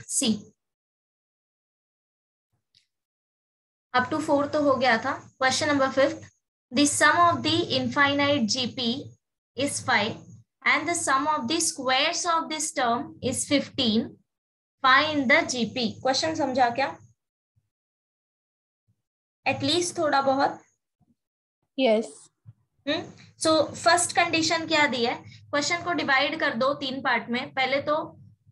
C, up to 4 तो हो गया था। Question number 5, the sum of the infinite GP is 5 and the sum of the squares of this term is 15. Find the GP. Question समझा क्या? At least थोड़ा बहुत? Yes. So first condition क्या दी है? क्वेश्चन को डिवाइड कर दो 3 पार्ट में। पहले तो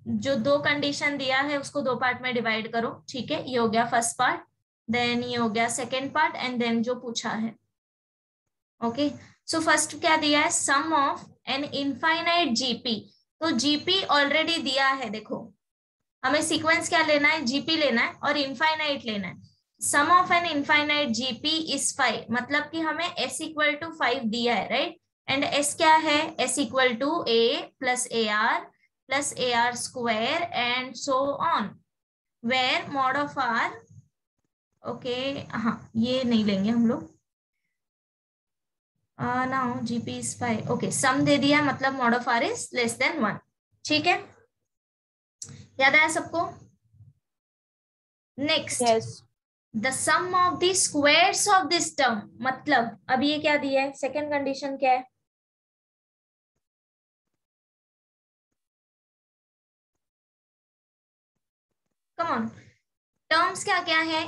जो 2 कंडीशन दिया है उसको 2 पार्ट में डिवाइड करो, ठीक है? ये हो गया फर्स्ट पार्ट, देन ये हो गया सेकेंड पार्ट, एंड देन जो पूछा है। ओके, सो फर्स्ट क्या दिया है? Sum of an infinite GP. तो जीपी ऑलरेडी दिया है, देखो हमें सीक्वेंस क्या लेना है? जीपी लेना है और इनफाइनाइट लेना है। Sum of an infinite GP is 5, मतलब कि हमें s इक्वल टू 5 दिया है, राइट? एंड s क्या है? s equal to a plus ar square and so on, where mod of r, okay हाँ ये नहीं लेंगे हम लोग, now GP is 5, okay sum दे दिया मतलब mod of r is less than 1, ठीक है? याद आया सबको? Next, yes. The sum of the squares of this term, मतलब अब ये क्या दिया है? सेकेंड कंडीशन क्या है? कम ऑन, टर्म्स क्या क्या है?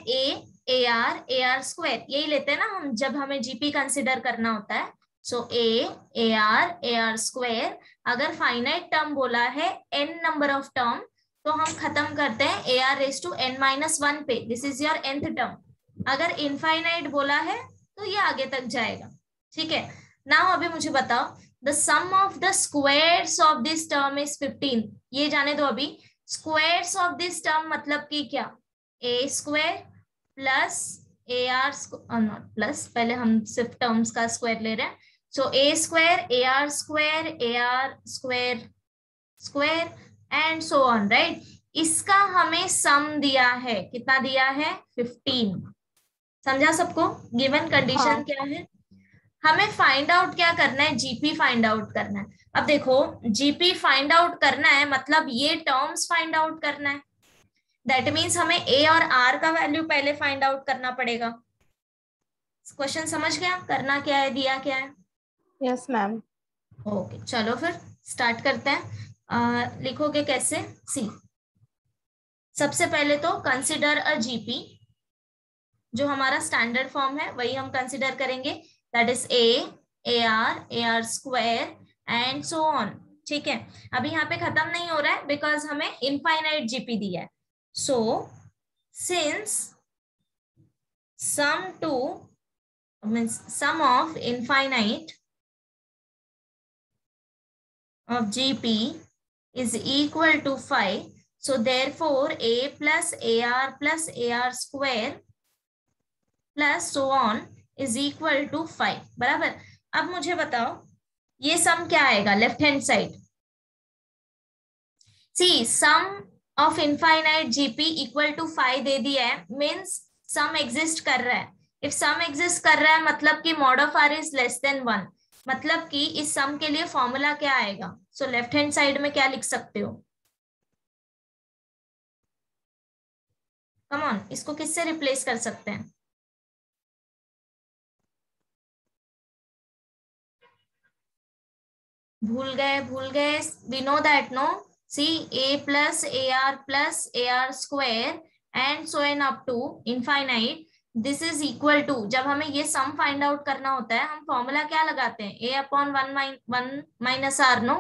ए आर स्क्वायर, यही लेते हैं ना हम जब हमें जीपी कंसिडर करना होता है। सो ए आर स्क्वायर, अगर फाइनाइट टर्म बोला है n नंबर ऑफ टर्म, तो हम खत्म करते हैं a r raise to n minus 1 पे, this is your nth term. अगर इनफाइनाइट बोला है तो ये आगे तक जाएगा, ठीक है? नाउ अभी मुझे बताओ, the sum of the squares of this term is 15, ये जाने दो अभी। स्क्वायर्स ऑफ दिस टर्म मतलब कि क्या? A square plus A R, not plus, पहले हम सिर्फ टर्म्स का स्क्वायर ले रहे हैं। So A square A are square square and so on, right? इसका हमें सम दिया है, कितना दिया है? 15। समझा सबको? गिवन कंडीशन क्या है? हमें फाइंड आउट क्या करना है? जीपी फाइंड आउट करना है। अब देखो, जीपी फाइंड आउट करना है मतलब ये टर्म्स फाइंड आउट करना है, दैट मीन्स हमें ए और आर का वैल्यू पहले फाइंड आउट करना पड़ेगा। क्वेश्चन समझ गया? करना क्या है, दिया क्या है? Yes ma'am. ओके चलो फिर स्टार्ट करते हैं। लिखोगे कैसे? सी, सबसे पहले तो कंसिडर अ जीपी, जो हमारा स्टैंडर्ड फॉर्म है वही हम कंसिडर करेंगे, that is A R square and so on, ठीक है? अभी यहाँ पे खत्म नहीं हो रहा है बिकॉज हमें इनफाइनाइट जीपी दिया है। So since sum to means sum of infinite of GP is equal to 5, so therefore a plus ar square plus so on is equal to 5, बराबर? अब मुझे बताओ ये सम क्या आएगा left hand side? See, sum of infinite GP equal to 5 दे दिया है, मीन्स सम एग्जिस्ट कर रहा है। इफ सम एग्जिस्ट कर रहा है मतलब कि mod of are is less than 1, मतलब कि इस सम के लिए फॉर्मूला क्या आएगा? सो लेफ्ट हैंड साइड में क्या लिख सकते हो? कम ऑन, इसको किससे रिप्लेस कर सकते हैं? भूल गए we know that, no? See, a are square and so on up to infinite, this is equal to, जब हमें ये सम फाइंड आउट करना होता है हम फॉर्मूला क्या लगाते हैं? A upon 1 minus R, no?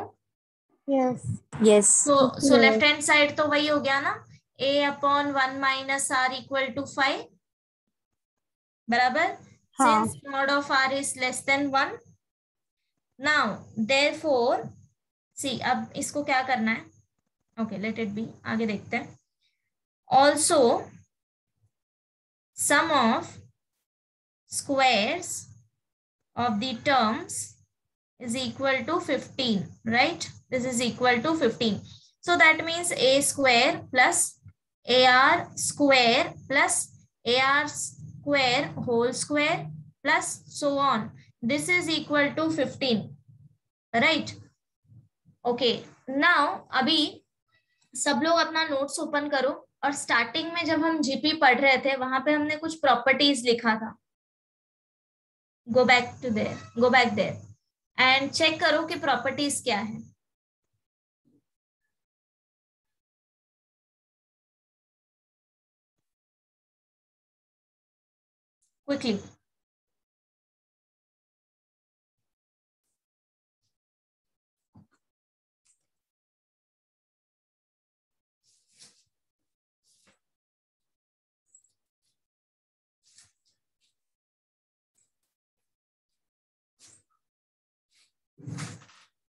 Yes. Yes. So left hand side तो वही हो गया ना, A upon 1 minus are equal to 5, बराबर? हाँ। Since mod of are is less than 1, now therefore see, अब इसको क्या करना है? ओके लेट इट बी, आगे देखते हैं। Also sum of squares of the terms is equal to 15, right? This is equal to 15, so that means a square plus ar square plus ar square whole square plus so on, this is equal to 15, right? Okay, now अभी सब लोग अपना notes open करो, और starting में जब हम GP पढ़ रहे थे वहां पे हमने कुछ प्रॉपर्टीज लिखा था. Go back there and check करो कि प्रॉपर्टीज क्या है. क्विकली.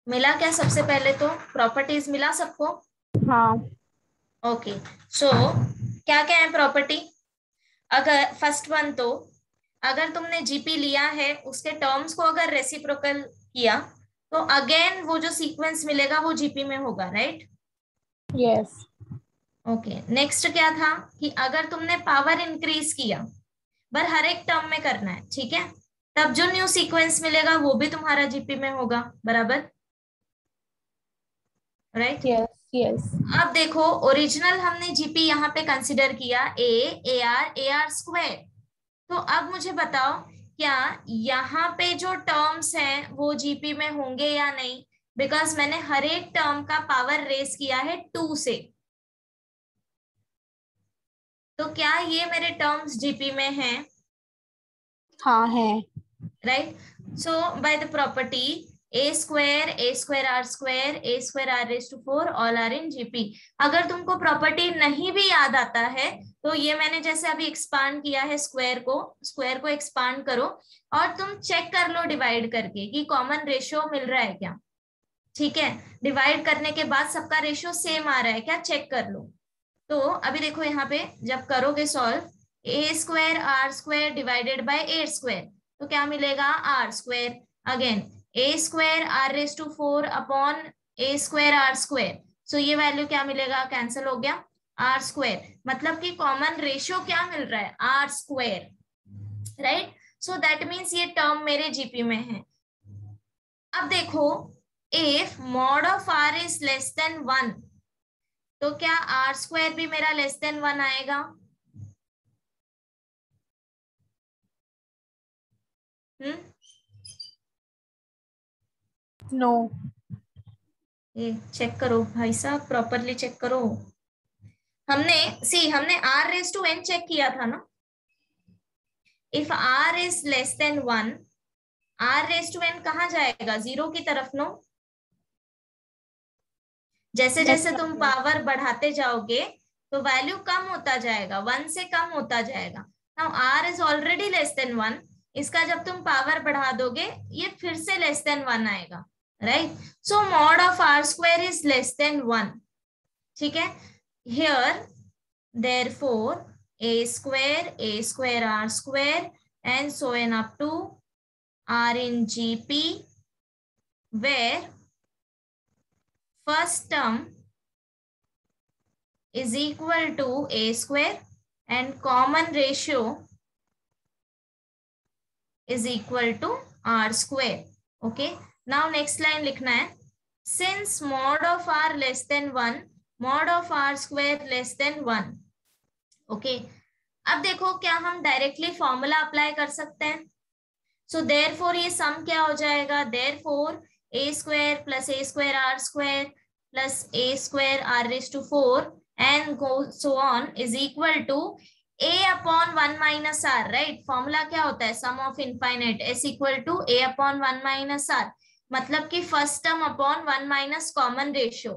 मिला क्या सबसे पहले? तो प्रॉपर्टीज मिला सबको? हाँ. ओके. सो क्या क्या है प्रॉपर्टी? अगर फर्स्ट वन, तो अगर तुमने जीपी लिया है उसके टर्म्स को अगर रेसिप्रोकल किया तो अगेन वो जो सीक्वेंस मिलेगा वो जीपी में होगा, राइट? यस. ओके. नेक्स्ट क्या था कि अगर तुमने पावर इंक्रीज किया, पर हर एक टर्म में करना है, ठीक है, तब जो न्यू सीक्वेंस मिलेगा वो भी तुम्हारा जीपी में होगा, बराबर? राइट. यस. यस. अब देखो, ओरिजिनल हमने जीपी यहाँ पे कंसिडर किया ए आर स्क्वायर. तो अब मुझे बताओ, क्या यहाँ पे जो टर्म्स हैं वो जीपी में होंगे या नहीं? बिकॉज मैंने हर एक टर्म का पावर रेस किया है 2 से. तो क्या ये मेरे टर्म्स जीपी में हैं? हाँ है. Right. So by the property a square r raise to 4 all are in GP. अगर तुमको प्रॉपर्टी नहीं भी याद आता है तो ये मैंने जैसे अभी एक्सपांड किया है, स्क्वायर को एक्सपांड करो और तुम चेक कर लो डिवाइड करके कि कॉमन रेशियो मिल रहा है क्या. ठीक है, डिवाइड करने के बाद सबका रेशियो सेम आ रहा है क्या, चेक कर लो. तो अभी देखो यहाँ पे जब करोगे solve, a square divided by a square, तो क्या मिलेगा, r square. Again a square r raise to 4 upon a square r square. So ये वैल्यू क्या मिलेगा, कैंसिल हो गया, आर स्क्वायर. मतलब कि कॉमन रेशियो क्या मिल रहा है, r square, right? So that means ये टर्म मेरे जीपी में है. अब देखो, if mod of are is less than 1, तो क्या आर स्क्वायर भी मेरा लेस देन 1 आएगा? नो. ये चेक करो भाई साहब, प्रॉपरली चेक करो. हमने r raise to n check किया था ना. If r is less than 1, r raise to n कहाँ जाएगा, 0 की तरफ. नो, जैसे जैसे तुम पावर बढ़ाते जाओगे तो वैल्यू कम होता जाएगा, 1 से कम होता जाएगा. Now r is already less than 1, इसका जब तुम पावर बढ़ा दोगे ये फिर से लेस देन 1 आएगा, right? So mod of r square is less than 1. ठीक है, here therefore a square r square and so on up to r in GP, where first term is equal to a square and common ratio is equal to r square. Okay, now next line लिखना है, since mod of r less than 1, mod of r square less than 1. Okay, अब देखो क्या हम directly formula apply कर सकते हैं. So therefore ये सम क्या हो जाएगा, therefore a square r square plus a square r raise to 4 and go so on is equal to a upon 1 minus r. Right, formula क्या होता है, sum of infinite s equal to a upon 1 minus आर. मतलब कि first term upon 1 minus common ratio.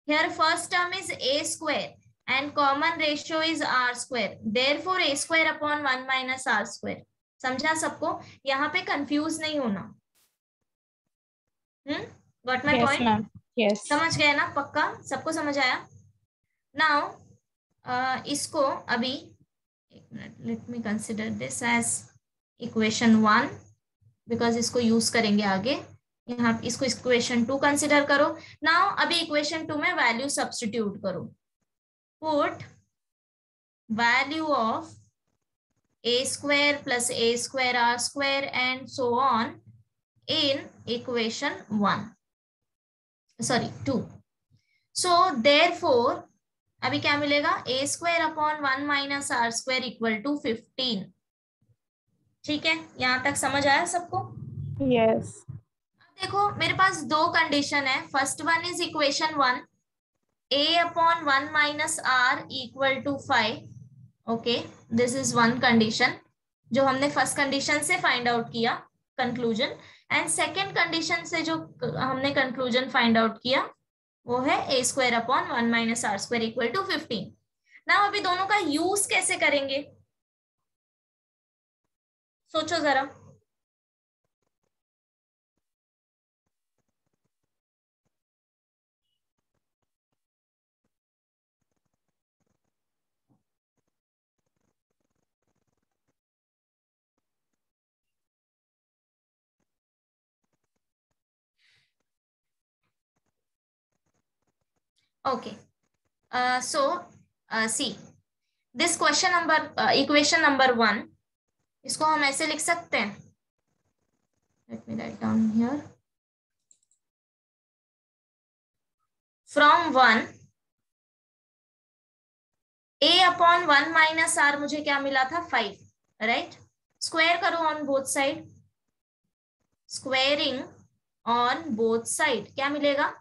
Here first term is a square and common ratio is r square, therefore a square upon 1 minus r square. समझा सबको? यहाँ पे confuse नहीं होना. Got my point? Ma'am. Yes. समझ गए ना, पक्का सबको समझ आया? नाउ इसको अभी एक minute, let me consider this as equation 1 because इसको यूज करेंगे आगे. यहाँ इसको इक्वेशन 2 कंसिडर करो. नाउ अभी इक्वेशन 2 में वैल्यू सब्स्टिट्यूट करो. Put value of a square plus a square r square and so on in equation 2. So therefore अभी क्या मिलेगा, a square upon 1 minus r square equal to 15। ठीक है, यहां तक समझ आया सबको? Yes. अब देखो मेरे पास दो कंडीशन है। First one is equation 1, a upon 1 minus are equal to 5। Okay, this is one condition जो हमने फर्स्ट कंडीशन से फाइंड आउट किया कंक्लूजन, एंड सेकेंड कंडीशन से जो हमने कंक्लूजन फाइंड आउट किया वो है a square upon 1 minus r square equal to 15। ना अभी दोनों का यूज कैसे करेंगे, सोचो जरा। Okay, so see this question number equation number 1, इसको हम ऐसे लिख सकते हैं। Let me write down here, from 1 a upon 1 minus r मुझे क्या मिला था, 5, राइट। स्क्वायर करो on both side, squaring on both side क्या मिलेगा,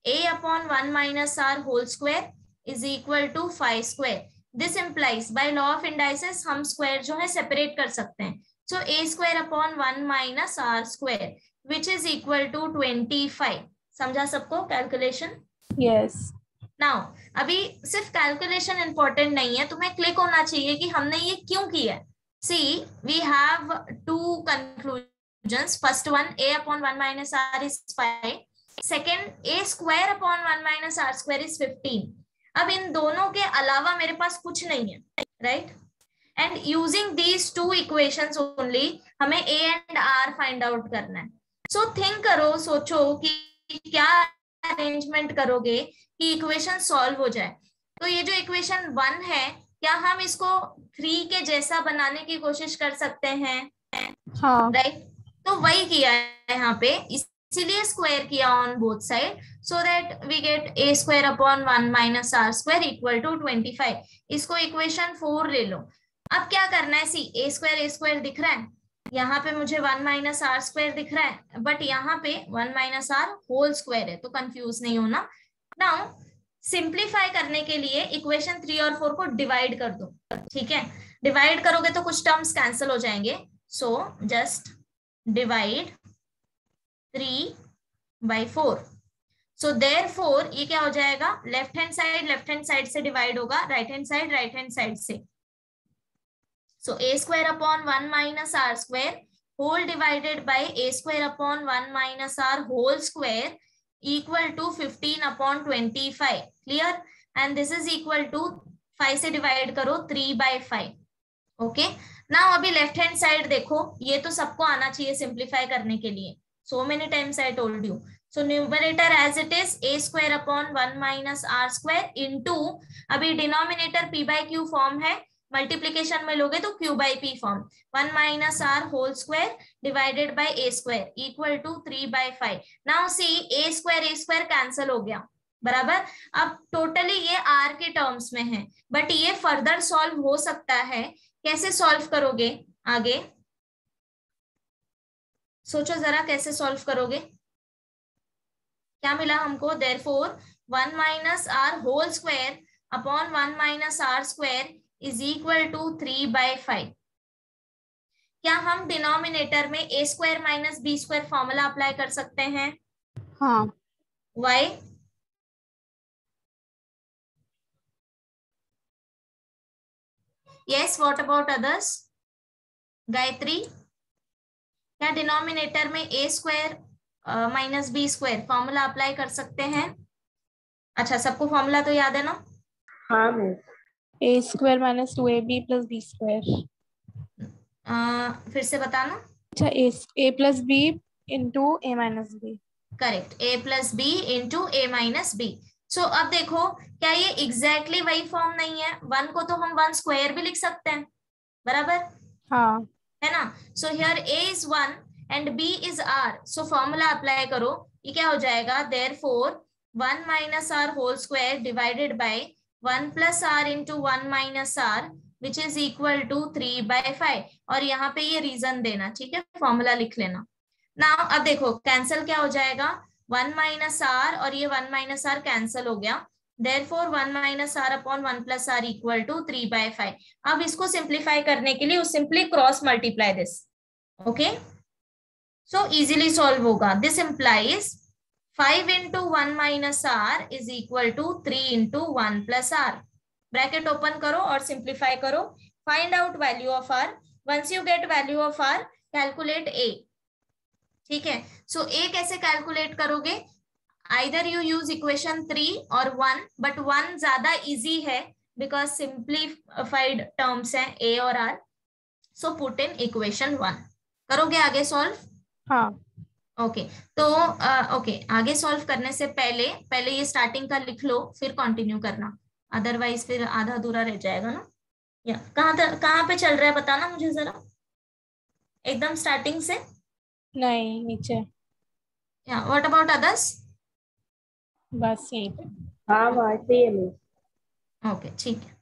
a upon 1 minus r whole square is equal to 5 square. This implies by law of indices हम square जो है सेपरेट कर सकते हैं। So a square upon 1 minus r square which is equal to 25। समझा सबको कैलकुलेशन? Yes. नाउ अभी सिर्फ कैलकुलेशन इंपॉर्टेंट नहीं है, तुम्हें क्लिक होना चाहिए कि हमने ये क्यों किया है। See we have two conclusions, first one a upon 1 minus r is 5, second a square upon 1 minus r square is 15। अब इन दोनों के अलावा मेरे पास कुछ नहीं है, right. And using these two equations only हमें a and r find out करना है। सो थिंक करो, सोचो कि क्या अरेंजमेंट करोगे कि इक्वेशन सॉल्व हो जाए। तो ये जो इक्वेशन 1 है, क्या हम इसको 3 के जैसा बनाने की कोशिश कर सकते हैं? हाँ. राइट, तो वही किया है यहाँ पे, इसीलिए स्क्वायर किया on both side so that we get a square upon 1 minus r square equal to 25। इसको इक्वेशन 4 ले लो। अब क्या करना है, सी a स्क्वायर दिख रहा है, यहाँ पे मुझे 1 माइनस आर स्क्वायर दिख रहा है, बट यहाँ पे 1 माइनस आर होल स्क्वायर है, तो कंफ्यूज नहीं होना। नाउ सिंप्लीफाई करने के लिए इक्वेशन 3 और 4 को डिवाइड कर दो। ठीक है, डिवाइड करोगे तो कुछ टर्म्स कैंसिल हो जाएंगे, so just divide 3 by 4। So therefore ये क्या हो जाएगा, लेफ्ट हैंड साइड से डिवाइड होगा, राइट हैंड साइड से। So a square upon 1 minus r square whole divided by a square upon 1 minus r whole square equal to 15 upon 25. Clear? And this is equal to 5 से divide करो 3 by 5. Okay, now अभी left hand side देखो, ये तो सबको आना चाहिए simplify करने के लिए। So many times I told you. So numerator as it is a square upon 1 minus r square into, अभी denominator p by q form है, मल्टीप्लीकेशन में लोगे तो q by p form, 1 minus r whole square divided by a square equal to 3 by 5। Now see a square cancel हो गया, बराबर। अब totally ये r के टर्म्स में है, बट ये फर्दर सॉल्व हो सकता है। कैसे सॉल्व करोगे आगे, सोचो जरा कैसे सॉल्व करोगे। क्या मिला हमको, therefore 1 minus r whole square upon 1 minus r square is equal to 3 by 5। क्या हम डिनोमिनेटर में a square minus b square formula apply कर सकते हैं? हाँ. Why? Yes, what about others? Gayatri, क्या डिनोमिनेटर में a square minus b square formula apply कर सकते हैं? अच्छा, सबको फॉर्मूला तो याद है ना? हाँ miss. A square minus 2ab plus b square. फिर से बताना। अच्छा, a plus b into a minus b. Correct, a plus b into a minus b. So अब देखो, क्या ये एग्जैक्टली वही फॉर्म नहीं है? 1 को तो हम 1 स्क्वायर भी लिख सकते हैं, बराबर हाँ. है ना। So here a is 1 and b is r। So formula apply करो, ये क्या हो जाएगा, therefore 1 minus r whole square divided by 1 plus r into 1 minus r which is equal to 3/5। और यहाँ पे ये रीजन देना, ठीक है, फॉर्मूला लिख लेना। नाउ अब देखो कैंसिल क्या हो जाएगा, 1 माइनस आर और ये 1 माइनस आर कैंसिल हो गया, therefore 1 minus r upon 1 plus r equal to 3/5। अब इसको सिंप्लीफाई करने के लिए you simply cross multiply this, okay, so easily solve होगा। This implies 5 into 1 minus r is equal to 3 into 1 plus r. Bracket open करो और simplify करो, find out value of r. Once you get value of r calculate a, ठीक है। सो ए कैसे calculate करोगे, either you use equation 3 और 1, but 1 ज्यादा easy है बिकॉज सिंप्लीफाइड टर्म्स हैं ए और r. So put in equation 1। करोगे आगे सॉल्व? हाँ। ओके तो ओके आगे सॉल्व करने से पहले ये स्टार्टिंग का लिख लो, फिर कंटिन्यू करना, अदरवाइज फिर आधा अधूरा रह जाएगा ना। या कहाँ पे चल रहा है बताना मुझे जरा, एकदम स्टार्टिंग से? नहीं, नीचे। या व्हाट अबाउट अदर्स? बस यहीं पे। हाँ वहाँ से है मिस। ओके ठीक है।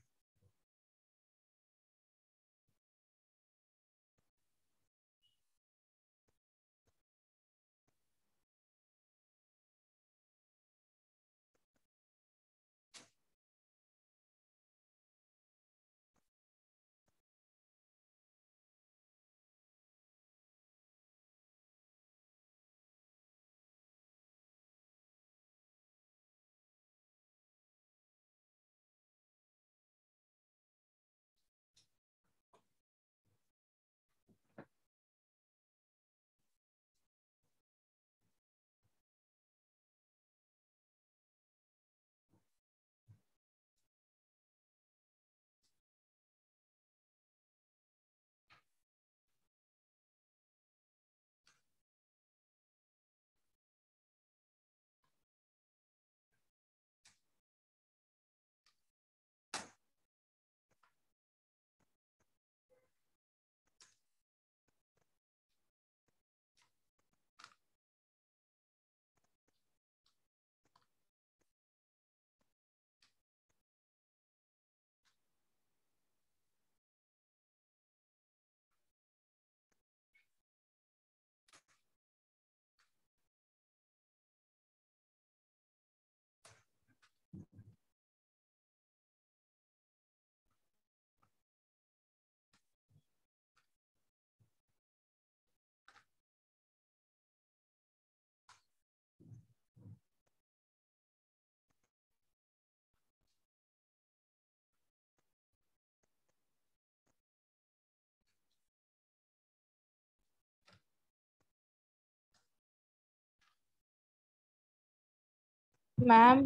मैम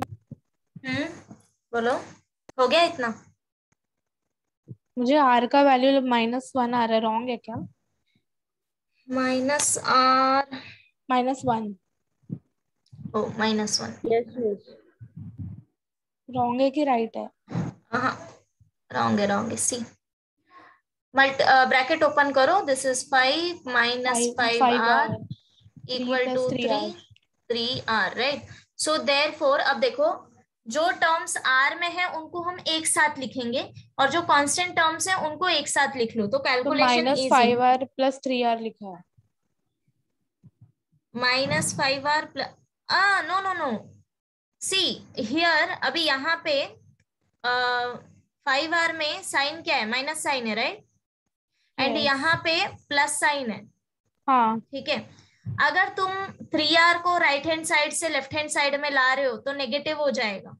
बोलो, हो गया इतना? मुझे आर का वैल्यू -1 आ रहा है, रॉन्ग है क्या? -r, -1 ओ -1, यस मिस। रॉन्ग है कि राइट है? हाँ रॉन्ग है। सी ब्रैकेट ओपन करो, this is 5 minus 5r equal to 3r, right. So therefore अब देखो जो टर्म्स r में है उनको हम एक साथ लिखेंगे और जो कांस्टेंट टर्म्स हैं उनको एक साथ लिख लो, तो तो कैलकुलेशन इजी। -5r + 3r लिखा है। -5r plus, no see here, अभी यहाँ पे 5r में साइन क्या है, माइनस साइन है, राइट, एंड Yes. यहाँ पे प्लस साइन है, हाँ। ठीक है। अगर तुम 3r को राइट हैंड साइड से लेफ्ट हैंड साइड में ला रहे हो तो नेगेटिव हो जाएगा,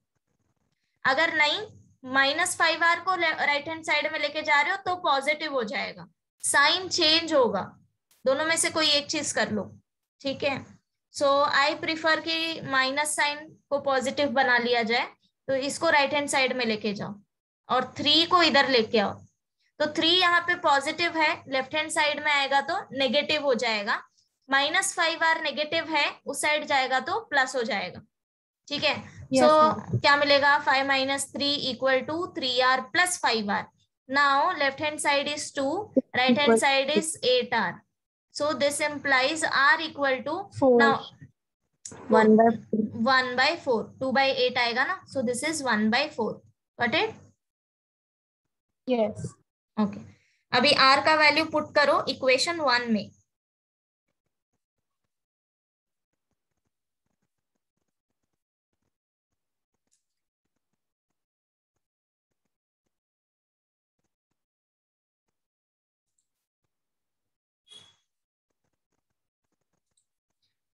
अगर नहीं -5r को राइट हैंड साइड में लेके जा रहे हो तो पॉजिटिव हो जाएगा, साइन चेंज होगा, दोनों में से कोई एक चीज कर लो, ठीक है। सो आई प्रिफर कि माइनस साइन को पॉजिटिव बना लिया जाए, तो इसको राइट हैंड साइड में लेके जाओ और 3 को इधर लेके आओ, तो 3 यहाँ पे पॉजिटिव है, लेफ्ट हैंड साइड में आएगा तो नेगेटिव हो जाएगा, -5r नेगेटिव है, उस साइड जाएगा तो प्लस हो जाएगा, ठीक है। Yes, सो क्या मिलेगा, 5 - 3 equal to 3r + 5r। Now left hand side is 2, right hand side is 8r, so this implies r equal to 4. now 1/4. 1/4, 2/8 आएगा ना, so this is 1/4, got it? Yes. Okay, अभी r का वैल्यू पुट करो equation 1 में.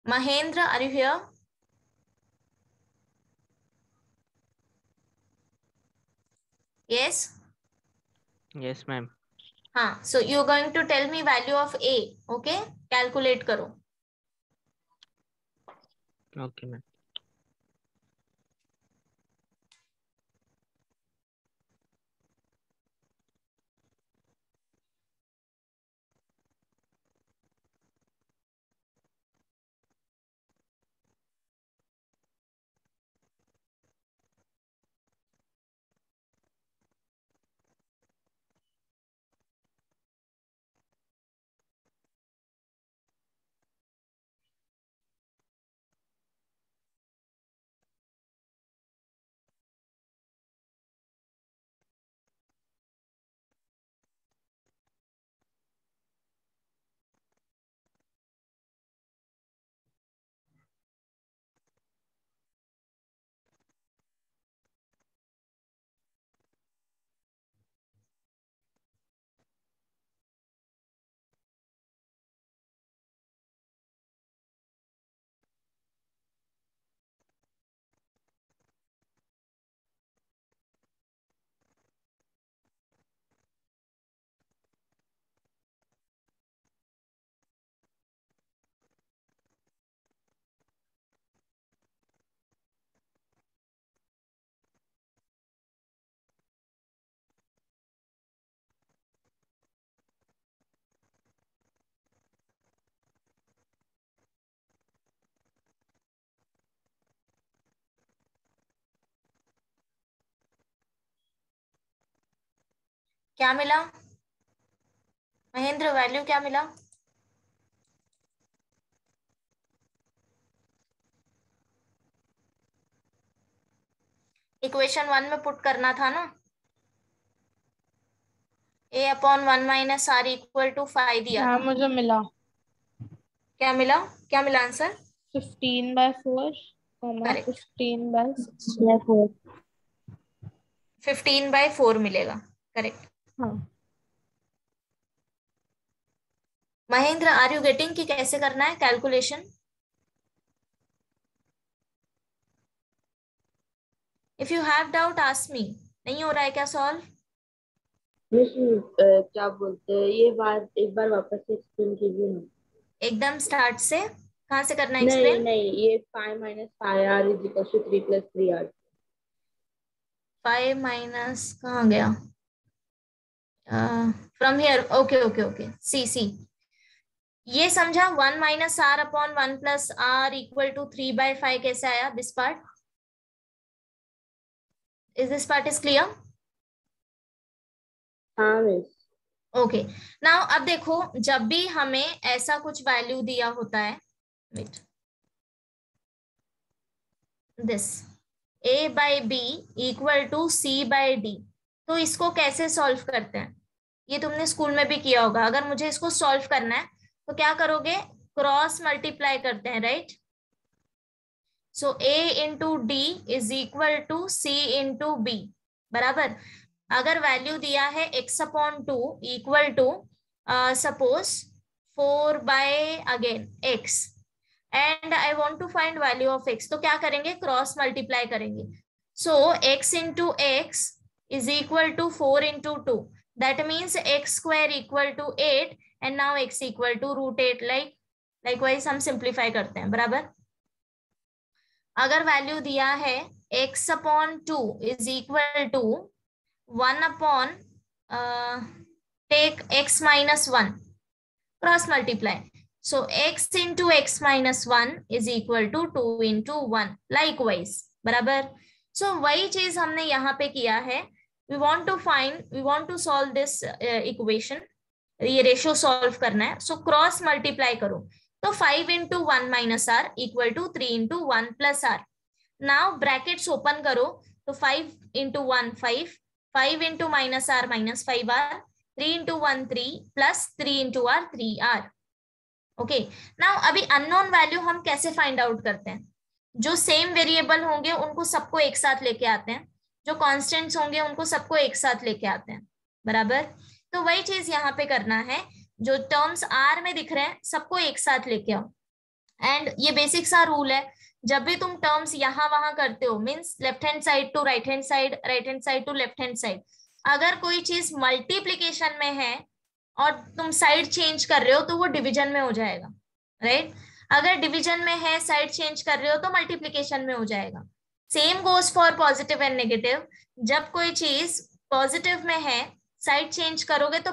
Mahendra, are you here? Yes. Yes, ma'am. हाँ, so you're going to tell me value of a. Okay, calculate करो. Okay, ma'am. क्या मिला Mahendra? Value क्या मिला? इक्वेशन 1 में पुट करना था ना. a/1 minus r equal to 5 दिया था. मुझे मिला क्या मिला? क्या मिला आंसर? 15/4, Correct. 15/4. 15/4 मिलेगा. करेक्ट. हाँ. महेंद्र, आर यू गेटिंग कि कैसे करना है calculation? If you have doubt ask me. नहीं हो रहा है क्या सॉल्व? मिस क्या बोलते हैं, ये बात एक बार वापस से एक्सप्लेन कीजिए ना. एकदम स्टार्ट से. कहाँ से करना है नहीं एक्सप्लेन? नहीं, ये 5 minus 5r is equal to 3 plus 3r. 5 minus कहाँ गया? From here. Okay okay okay. See ये समझा. 1 minus r upon 1 plus r equal to 3/5 कैसे आया? This part. Is this part is clear? हाँ मिस. ओके. नाउ अब देखो, जब भी हमें ऐसा कुछ वैल्यू दिया होता है, wait, this a/b equal to c/d, तो इसको कैसे सॉल्व करते हैं? ये तुमने स्कूल में भी किया होगा. अगर मुझे इसको सॉल्व करना है तो क्या करोगे? क्रॉस मल्टीप्लाई करते हैं, right? So a into D is equal to c into b. बराबर. अगर वैल्यू दिया है x/2 equal to suppose 4/x and I want to find value of x, तो क्या करेंगे? क्रॉस मल्टीप्लाई करेंगे. So x into x is equal to 4 into 2. That means x² equal to 8 and now x equal to √8. Likewise हम simplify करते हैं. बराबर. अगर value दिया है x/2 is equal to 1 upon take x minus 1, cross multiply. So x into x minus 1 is equal to 2 into 1. Likewise. बराबर. So वही चीज हमने यहाँ पे किया है. We want to solve this equation. ये रेशियो सॉल्व करना है. सो क्रॉस मल्टीप्लाई करो. तो 5 into 1 minus r equal to 3 into 1 plus r. Now brackets open करो तो 5 into 1 5, 5 into minus r minus 5r, 3 into 1 3 plus 3 into r 3r. Okay, now अभी unknown value हम कैसे find out करते हैं? जो सेम वेरिएबल होंगे उनको सबको एक साथ लेके आते हैं, जो कांस्टेंट्स होंगे उनको सबको एक साथ लेके आते हैं, बराबर? तो वही चीज यहाँ पे करना है, जो टर्म्स आर में दिख रहे हैं सबको एक साथ लेके आओ। एंड ये बेसिक सा रूल है, जब भी तुम टर्म्स यहाँ वहां करते हो, means left hand side to right hand side, right hand side to left hand side, अगर कोई चीज मल्टीप्लीकेशन में है और तुम साइड चेंज कर रहे हो तो वो डिवीजन में हो जाएगा, राइट? अगर डिवीजन में है, साइड चेंज कर रहे हो तो मल्टीप्लीकेशन में हो जाएगा। Same goes for positive and negative, जब कोई चीज पॉजिटिव में है, साइड चेंज करोगे तो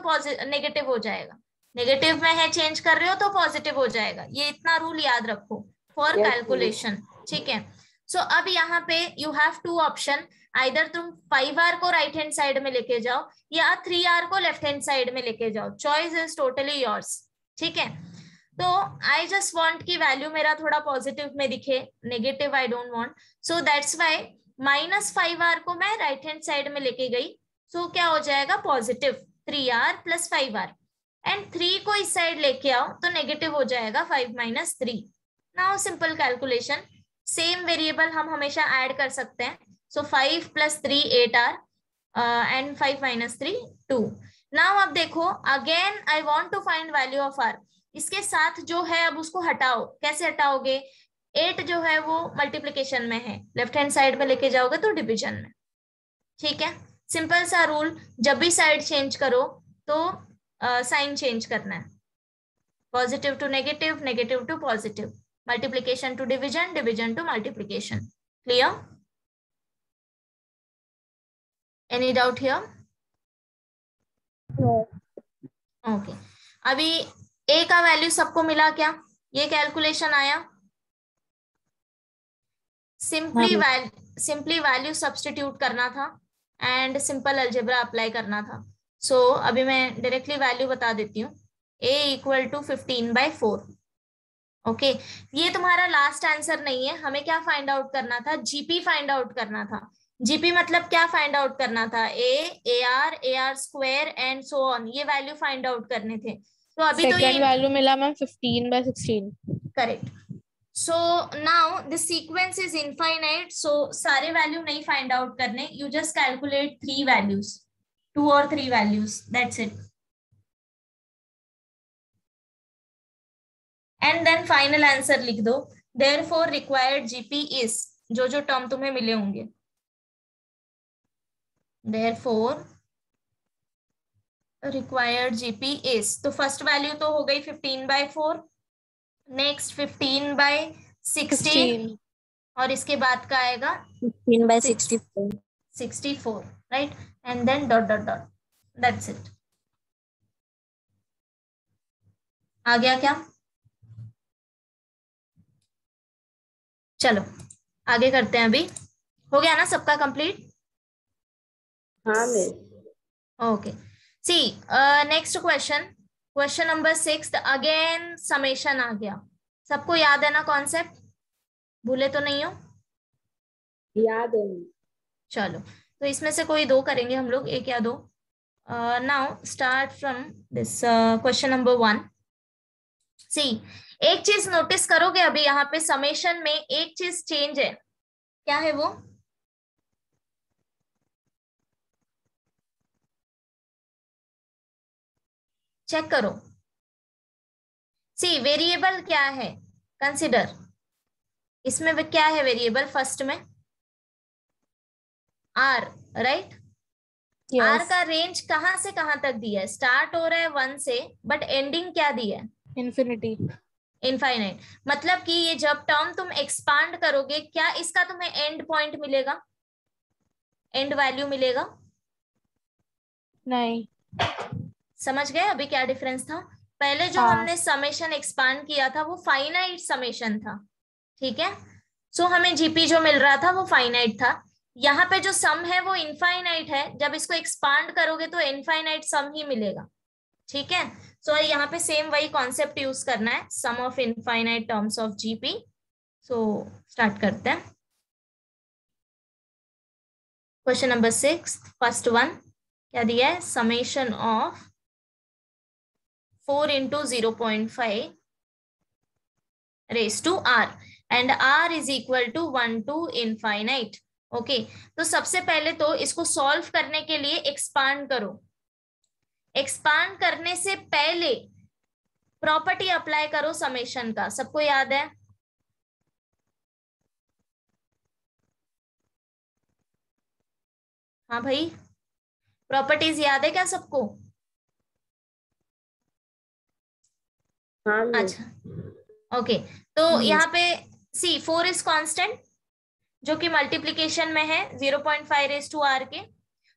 नेगेटिव हो जाएगा, नेगेटिव में है, चेंज कर रहे हो तो पॉजिटिव हो जाएगा। ये इतना रूल याद रखो फॉर कैलकुलेशन, ठीक है? सो अब यहाँ पे you have two option, either तुम 5r को राइट हैंड साइड में लेके जाओ या 3r को लेफ्ट हैंड साइड में लेके जाओ, चॉइस इज टोटली योर्स, ठीक है? तो आई जस्ट वांट की वैल्यू मेरा थोड़ा पॉजिटिव में दिखे, negative I don't want, so that's why -5r को मैं राइट हैंड साइड में लेके गई, सो क्या हो जाएगा? Positive 3r plus 5r, and 3 को इस साइड लेके आओ तो नेगेटिव हो जाएगा 5 - 3। Now simple calculation, same variable हम हमेशा ऐड कर सकते हैं, सो 5 + 3 8r एंड 5 - 3 2। नाउ अब देखो, again I want to find value of r, इसके साथ जो है अब उसको हटाओ, कैसे हटाओगे? 8 जो है वो मल्टीप्लिकेशन में है, लेफ्ट हैंड साइड में लेके जाओगे तो डिवीजन में, ठीक है? सिंपल सा रूल, जब भी साइड चेंज करो तो साइन चेंज करना है, positive to negative, negative to positive, multiplication to division, division to multiplication. Clear? Any doubt here? No. Okay, अभी a का वैल्यू सबको मिला क्या? ये कैलकुलेशन आया? सिंपली वैल्यू सब्स्टिट्यूट करना था एंड सिंपल अलजेब्रा अप्लाई करना था। सो अभी मैं डायरेक्टली वैल्यू बता देती हूँ, a = 15/4। ओके, ये तुम्हारा लास्ट आंसर नहीं है, हमें क्या फाइंड आउट करना था? जीपी फाइंड आउट करना था। जीपी मतलब क्या फाइंड आउट करना था? AR एंड सो ऑन, ये वैल्यू फाइंड आउट करने थे। तो अभी तो ये वैल्यू मिला ma'am 15/16। Correct. So now this sequence is infinite, so सारे वैल्यू नहीं फाइंड आउट करने, you just calculate 3 values, 2 or 3 values, that's it. And then final answer लिख दो, देयरफॉर रिक्वायर्ड जीपी इज, जो जो टर्म तुम्हें मिले होंगे, देयरफॉर रिक्वायर्ड जीपी इज, तो फर्स्ट वैल्यू तो हो गई 15/4, नेक्स्ट 15/16, और इसके बाद का आएगा 15/64, right? And then dot dot dot, that's it. आ गया क्या? चलो आगे करते हैं। अभी हो गया ना सबका कंप्लीट? हाँ miss. Okay, see next question number 6, again summation आ गया। सबको याद है ना कॉन्सेप्ट? भूले तो नहीं हो? याद है। चलो, तो इसमें से कोई 2 करेंगे हम लोग, 1 या 2। Now start from this question number 1। सी, एक चीज नोटिस करोगे, अभी यहाँ पे समेशन में एक चीज चेंज है, क्या है वो? चेक करो। सी, वेरिएबल क्या है? कंसिडर, इसमें क्या है वेरिएबल? फर्स्ट में आर, राइट? आर का रेंज कहां से कहां तक दिया है? स्टार्ट हो रहा है 1 से, बट एंडिंग क्या दी है? Infinity, infinite. मतलब कि ये जब टर्म तुम एक्सपांड करोगे, क्या इसका तुम्हें एंड पॉइंट मिलेगा, एंड वैल्यू मिलेगा? नहीं। समझ गए अभी क्या डिफरेंस था? पहले जो हमने समेशन एक्सपांड किया था वो फाइनाइट समेशन था, ठीक है? सो हमें जीपी जो मिल रहा था वो फाइनाइट था। यहाँ पे जो सम है वो इनफाइनाइट है, जब इसको एक्सपांड करोगे तो इनफाइनाइट सम ही मिलेगा, ठीक है? सो यहाँ पे सेम वही कॉन्सेप्ट यूज करना है, sum of infinite terms of GP. So start करते हैं। क्वेश्चन नंबर 6 फर्स्ट वन क्या दिया है, summation of 4 into 0.5 raised to r and r is equal to 1 to infinite. Okay तो सबसे पहले तो इसको सॉल्व करने के लिए एक्सपांड करो। एक्सपांड करने से पहले प्रॉपर्टी अप्लाई करो समेशन का, सबको याद है? हाँ भाई, प्रॉपर्टीज याद है क्या सबको? हाँ मिस। अच्छा ओके तो यहाँ पे सी 4 इज कांस्टेंट जो कि मल्टीप्लीकेशन में है 0.5 रेज टू आर के।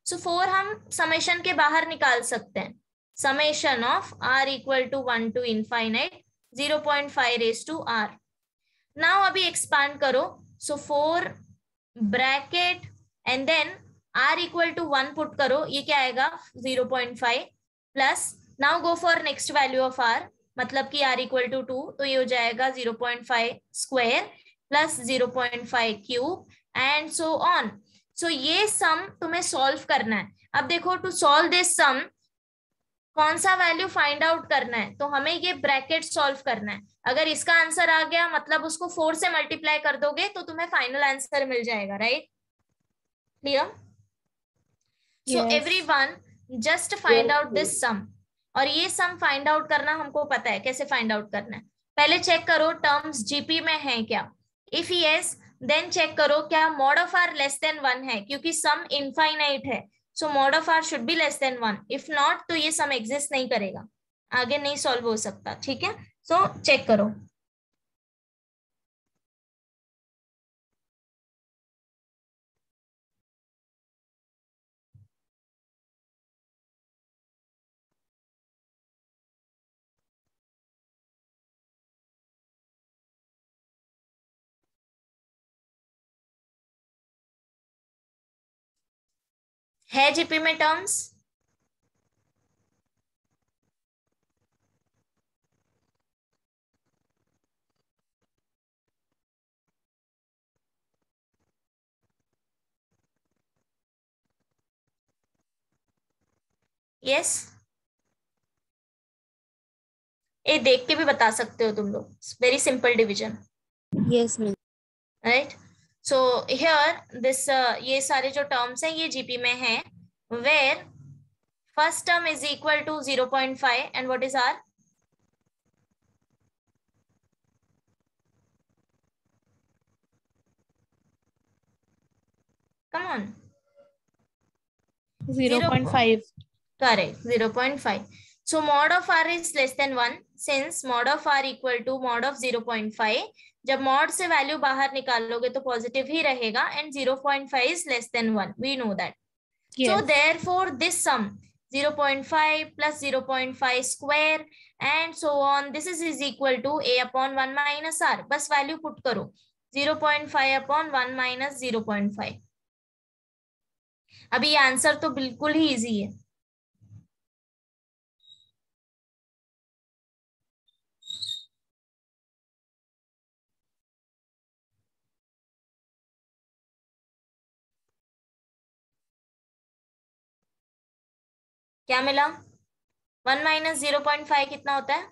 सो 4 हम समेशन के बाहर निकाल सकते हैं, summation of r equal to 1 to infinite 0.5 raise to r. Now अभी एक्सपांड करो, so 4 bracket and then r equal to 1 put करो, ये क्या आएगा 0.5 plus, now go for next value of r, मतलब कि r इक्वल टू 2, तो ये हो जाएगा 0.5 square plus 0.5 cube and so on. So ये सम तुम्हें सॉल्व करना है। अब देखो टू सॉल्व दिस सम कौन सा वैल्यू फाइंड आउट करना है, तो हमें ये ब्रैकेट सॉल्व करना है। अगर इसका आंसर आ गया मतलब उसको 4 से मल्टीप्लाई कर दोगे तो तुम्हें फाइनल आंसर मिल जाएगा, right? Clear? So everyone just find out this sum, और ये सम फाइंड आउट करना हमको पता है कैसे फाइंड आउट करना है। पहले चेक करो टर्म्स जीपी में है क्या, इफ यस देन चेक करो क्या mod of r less than 1 है, क्योंकि सम इनफाइनाइट है, so mod of r should be less than 1, if not तो ये सम एग्जिस्ट नहीं करेगा, आगे नहीं सॉल्व हो सकता। ठीक है, सो चेक करो। है जीपी में टर्म्स? यस, ये देख के भी बता सकते हो तुम लोग, very simple division. Yes miss. Right, so here this ये सारे जो टर्म्स हैं ये जीपी में है, where first term is equal to 0.5 and what is r? Come on, 0.5. correct, 0.5. So mod of r is less than 1, since mod of r equal to mod of 0.5, जब mod से value बाहर निकालोगे तो positive ही रहेगा, and 0.5 is less than 1, we know that. Yes. So therefore this sum 0.5 plus 0.5 square and so on, this is equal to a upon 1 minus r, बस value put करो 0.5 upon 1 minus 0.5। अभी answer तो बिल्कुल ही easy है। क्या मिला? 1 minus 0.5 कितना होता है?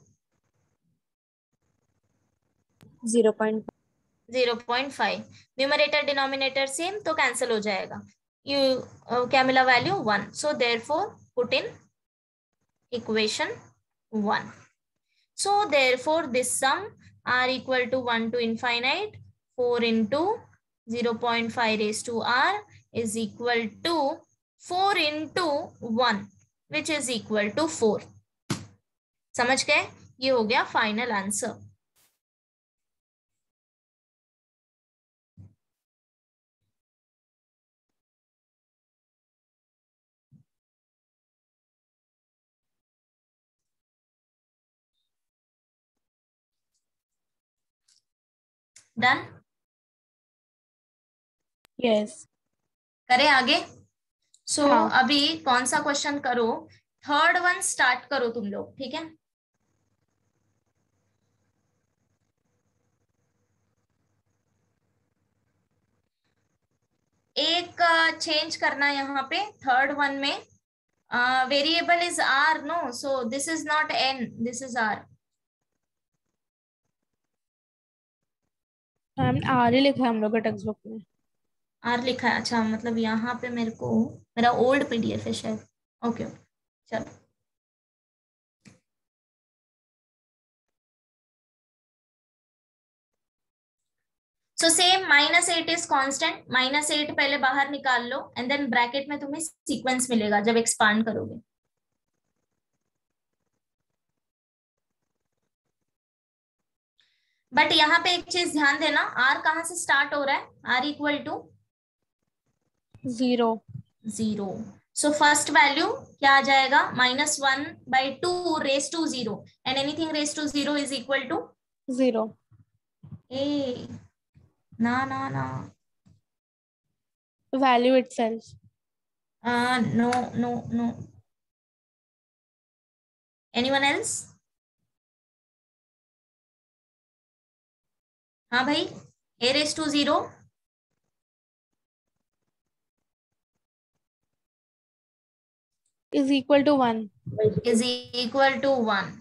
0.5। न्यूमरेटर डिनोमिनेटर सेम तो कैंसिल हो जाएगा, क्या मिला value 1, so therefore put in equation 1। So therefore this sum r equal to 1 to infinite 4 into 0.5 raised to r is equal to 4 into 1 which is equal to 4। समझ गए? ये हो गया फाइनल आंसर। डन? Yes. करें आगे? सो हाँ. अभी कौन सा क्वेश्चन करो, थर्ड वन स्टार्ट करो तुम लोग, ठीक है? एक चेंज करना यहाँ पे थर्ड वन में, variable is r, no, so this is not n, this is r. Ma'am r ही लिखा है हम लोग के टेक्स्ट बुक में। आर लिखा है, अच्छा, मतलब यहाँ पे मेरे को, मेरा ओल्ड पीडीएफ है शायद। ओके ओके, चलो। सो सेम -8 इज कांस्टेंट, -8 पहले बाहर निकाल लो एंड देन ब्रैकेट में तुम्हें सीक्वेंस मिलेगा जब एक्सपांड करोगे। बट यहाँ पे एक चीज ध्यान देना, आर कहाँ से स्टार्ट हो रहा है, r equal to 0। 0। So first value क्या आ जाएगा, -1/2 raise to 0, and anything raise to 0 is equal to 0। A, ना ना ना, value itself. No no no, anyone else? हाँ भाई, a raise to 0 is equal to 1। Is equal to 1।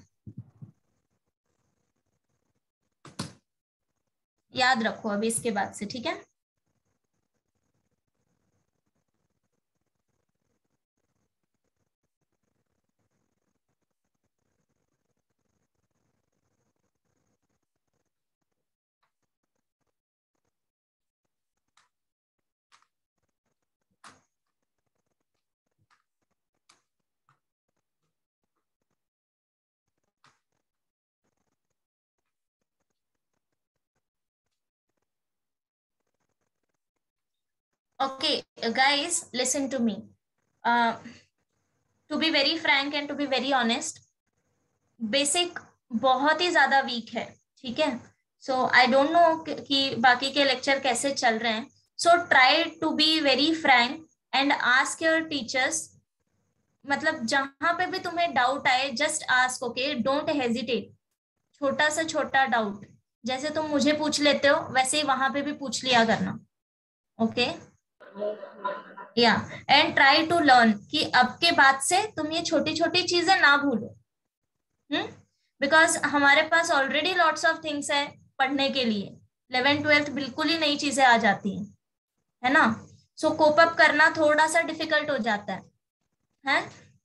याद रखो अभी इसके बाद से, ठीक है। Okay, guys, listen to me. To be very frank and to be very honest, basic बहुत ही ज्यादा वीक है, ठीक है। सो आई डोंट नो कि बाकी के लेक्चर कैसे चल रहे हैं। So try to be very frank and ask your teachers, मतलब जहां पे भी तुम्हें डाउट आए just ask, okay, don't hesitate. छोटा से छोटा डाउट जैसे तुम मुझे पूछ लेते हो वैसे ही वहां पे भी पूछ लिया करना, ओके। या एंड ट्राई टू लर्न कि अब के बाद से तुम ये छोटी छोटी चीजें ना भूलो, बिकॉज हमारे पास ऑलरेडी लॉट्स ऑफ थिंग्स है पढ़ने के लिए। 11th 12th बिल्कुल ही नई चीजें आ जाती है ना। सो कोप अप करना थोड़ा सा डिफिकल्ट हो जाता है।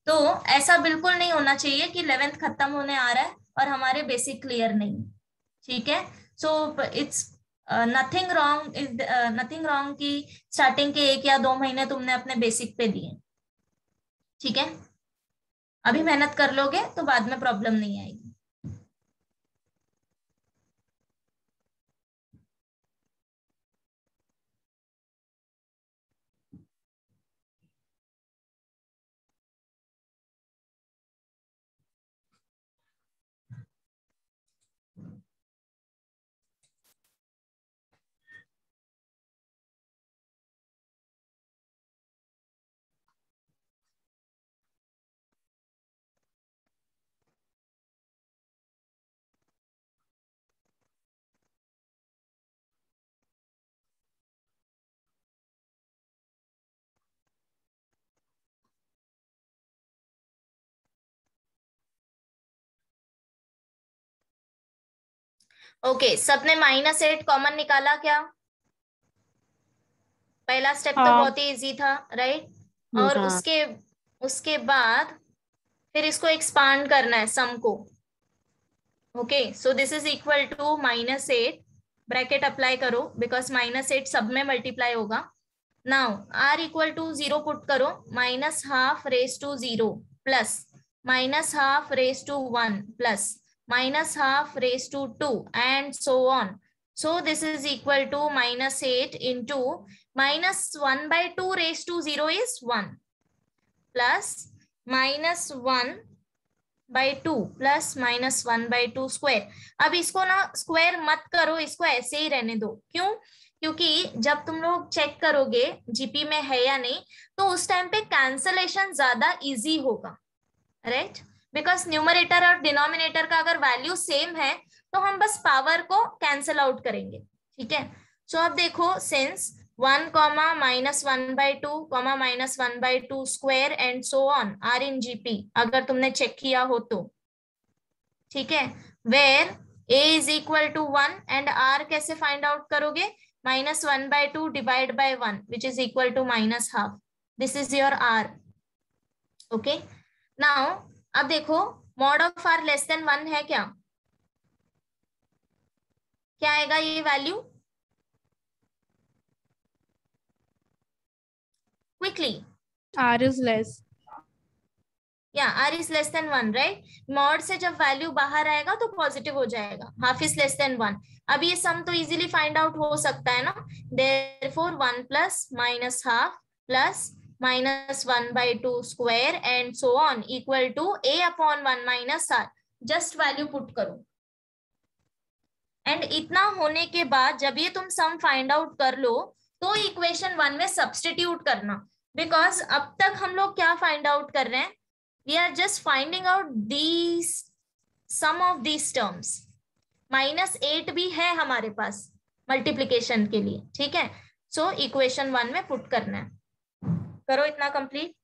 तो ऐसा बिल्कुल नहीं होना चाहिए कि 11th खत्म होने आ रहा है और हमारे बेसिक क्लियर नहीं, ठीक है। So it's nothing wrong, is nothing wrong कि स्टार्टिंग के 1 या 2 महीने तुमने अपने बेसिक पे दिए, ठीक है। अभी मेहनत कर लोगे तो बाद में प्रॉब्लम नहीं आएगी। ओके, सबने -8 कॉमन निकाला क्या? पहला स्टेप तो बहुत ही इजी था, राइट। और उसके उसके बाद फिर इसको एक्सपांड करना है सम को, okay. So this is equal to -8, bracket apply करो बिकॉज -8 सब में मल्टीप्लाई होगा। Now r equal to 0 put करो, -12 raise to 0 plus -12 raise to 1 plus -12 raised to 2 and so on. So this is equal to -8 into -1/2 raised to 0 is 1 plus -1/2 plus -1/2 square. अब इसको ना square मत करो, इसको ऐसे ही रहने दो। क्यों? क्योंकि जब तुम लोग चेक करोगे जीपी में है या नहीं तो उस टाइम पे कैंसलेशन ज्यादा इजी होगा, राइट। बिकॉज न्यूमरेटर और डिनोमिनेटर का अगर वैल्यू सेम है तो हम बस पावर को कैंसिल आउट करेंगे, ठीक है। सो अब देखो, since 1, -1/2, -1/2 square and so on are in GP, अगर तुमने चेक किया हो तो, ठीक है। Where a is equal to 1 and r कैसे फाइंड आउट करोगे, -1/2 divide by 1 which is equal to -1/2, this is your r। Okay, now अब देखो mod of r less than 1 है क्या, क्या आएगा ये value, quickly. R is less. या r is less than 1, right. Mod से जब वैल्यू बाहर आएगा तो पॉजिटिव हो जाएगा, हाफ इज लेस देन 1। अब ये सम तो इजीली फाइंड आउट हो सकता है ना, therefore 1 plus -1/2 plus -1/2 square and so on equal to a/1 - r। जस्ट वैल्यू पुट करो एंड इतना होने के बाद जब ये तुम सम फाइंड आउट कर लो तो इक्वेशन 1 में सब्स्टिट्यूट करना, बिकॉज अब तक हम लोग क्या फाइंड आउट कर रहे हैं, we are just finding out these sum of these terms। -8 भी है हमारे पास मल्टीप्लिकेशन के लिए, ठीक है। सो इक्वेशन 1 में पुट करना है, करो इतना कंप्लीट।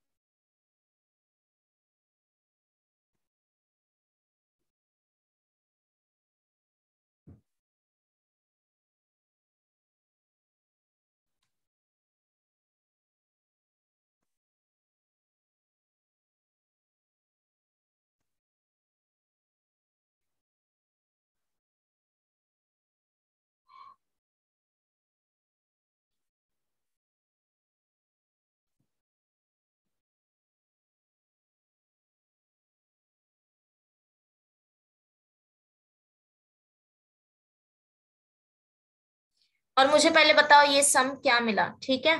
और मुझे पहले बताओ ये सम क्या मिला, ठीक है।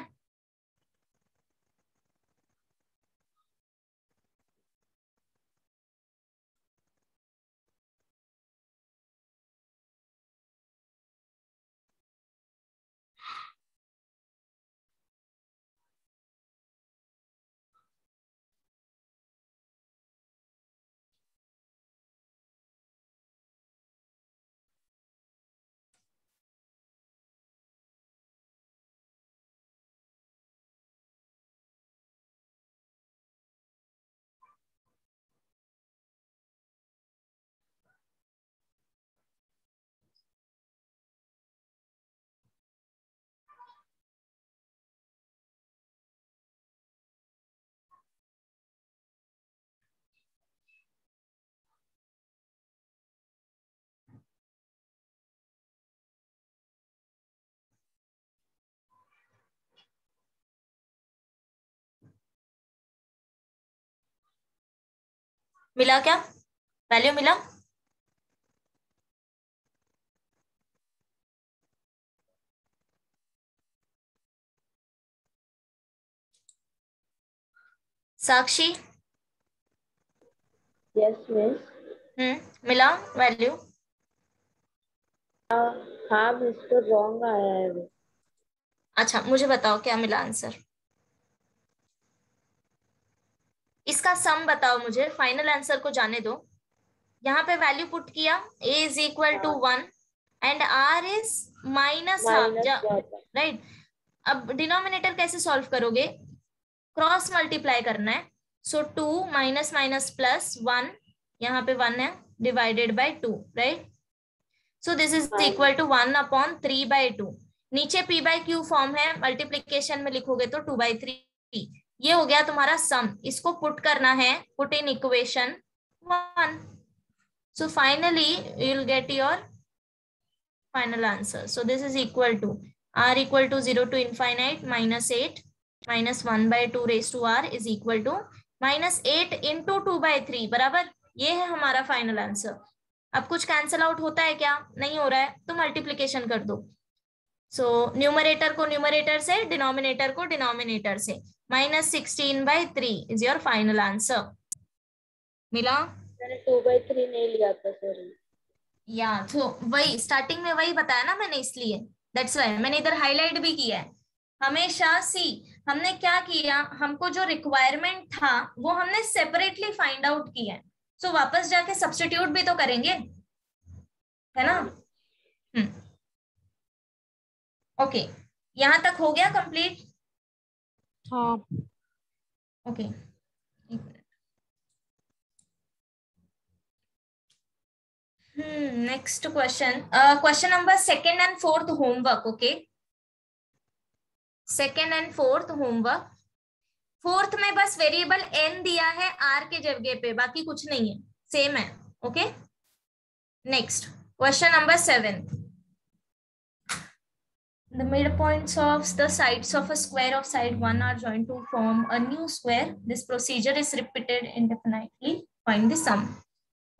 मिला क्या, वैल्यू मिला। साक्षी, यस मिस। मिला वैल्यू। हाँ मिस, तो रॉन्ग आया है वो। अच्छा मुझे बताओ क्या मिला आंसर, इसका सम बताओ मुझे, फाइनल आंसर को जाने दो। यहाँ पे वैल्यू पुट किया, a is equal to 1 and r is -1/2, right. अब डिनोमिनेटर कैसे सॉल्व करोगे, क्रॉस मल्टीप्लाई करना है। सो 2 -+1, यहाँ पे 1 है, divided by 2, right. So this is equal to 1/3/2। नीचे p/q फॉर्म है, मल्टीप्लीकेशन में लिखोगे तो 2/3। ये हो गया तुम्हारा सम, इसको पुट करना है, put in equation 1। So finally you will get your final answer. So this is equal to r equal to 0 to infinite -8 -1/2 raised to r is equal to -8 into 2/3 बराबर, ये है हमारा फाइनल आंसर। अब कुछ cancel out होता है क्या, नहीं हो रहा है, तो मल्टीप्लीकेशन कर दो। सो न्यूमरेटर को न्यूमरेटर से, डिनोमिनेटर को डिनोमिनेटर से, -16/3 इज योर फाइनल आंसर। मिला, मैंने 2/3 नहीं लिया था सर। या तो वही स्टार्टिंग में वही बताया ना मैंने, इसलिए दैट्स व्हाई मैंने इधर हाईलाइट भी किया है। हमेशा सी हमने क्या किया, हमको जो रिक्वायरमेंट था वो हमने सेपरेटली फाइंड आउट किया है। सो वापस जाके सब्स्टिट्यूट भी तो करेंगे, है ना। ओके, यहाँ तक हो गया कंप्लीट? हाँ। Okay, next question, question number 2nd and 4th homework. Okay, 2nd and 4th homework. 4th में बस वेरिएबल n दिया है r के जगह पे, बाकी कुछ नहीं है, सेम है. Okay, next question number 7. The midpoints of the sides of a square of side 1 are joined to form a new square. This procedure is repeated indefinitely. Find the sum